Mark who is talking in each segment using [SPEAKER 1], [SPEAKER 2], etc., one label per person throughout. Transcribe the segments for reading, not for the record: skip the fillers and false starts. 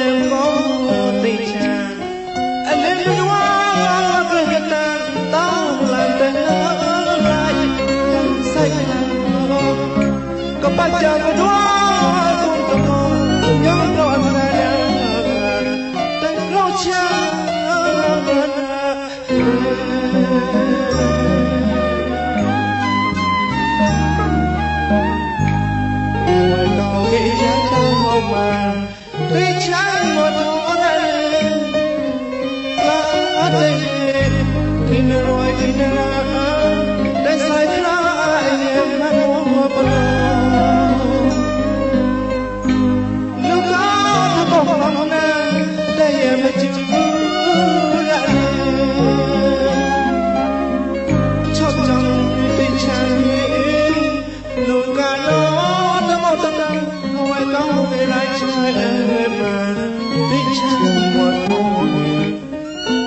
[SPEAKER 1] lên có tình chàng anh lên qua cái ta tao làm tên lại say có bao giờ có đóa cũng không nhớ còn là tên lo cha mà tuy chẳng một món ăn lá tê khi nơi rồi khi nơi nào để sai ra em hát mua bờ lúc đó có phòng nàng để em chịu ra cho trong tình trạng lúc cả nó đã một tầng ngoài cao về lại trái em mà đi chẳng một hồi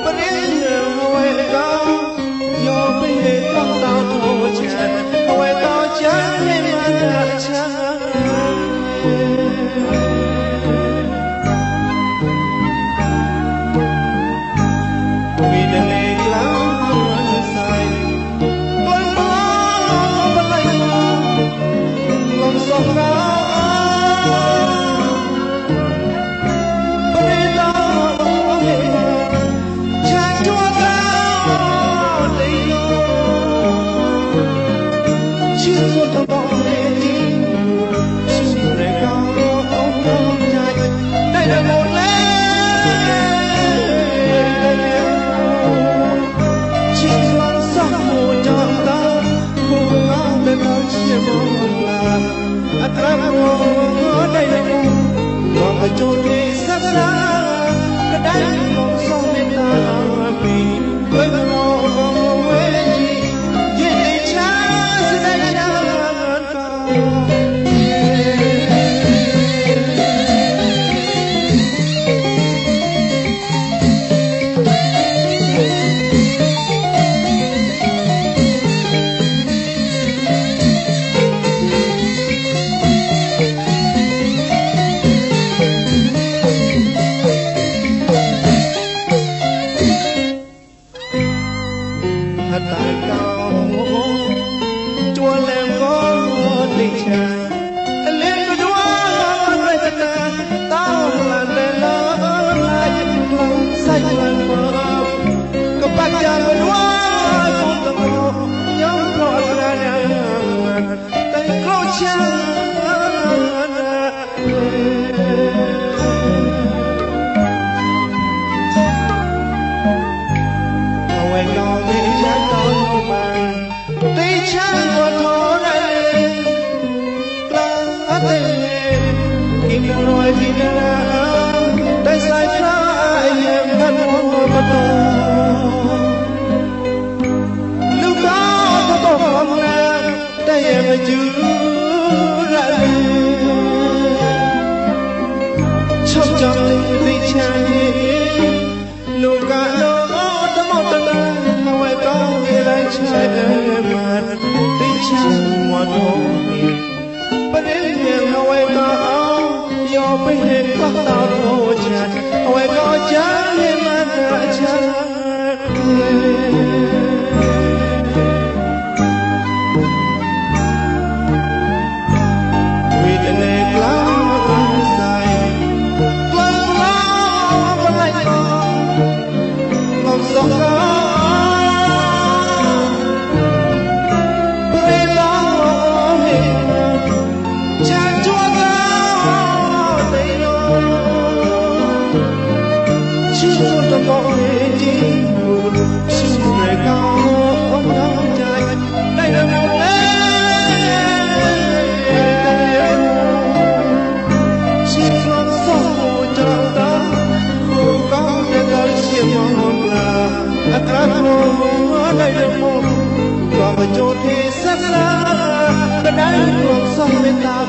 [SPEAKER 1] bất yên ngoài cao do bây giờ con tao thô chán ngoài cao chán em mà chán vì đêm nay lắm say con mơ bất lạnh lòng sông cao cho đi sắc xa cái đánh lòng sông bên ta vì với nó không quên gì chuyện tình cha sẽ đánh cha tại cao chua lem có tình chàng anh lên cái đóa người ta tao là để lỡ lại lòng say lần mơ có bao giờ cái đóa cũng từng nhớ còn là nàng tay khâu chàng rồi khi nào tại sao trái em vẫn muốn bắt đầu lúc đó có phòng nào để em chưa ra trong trong tình chàng lúc cả đó đã một tầng ngoài có người lại trái em mà tình chàng một hồi bất yên nhiều ngoài có do bây giờ con tao thô chán ngoài có chán em đã chán vì tình này lắm dài lắm lắm lạnh lòng sông cho thì sắc lá cái đáy lòng sông bên ta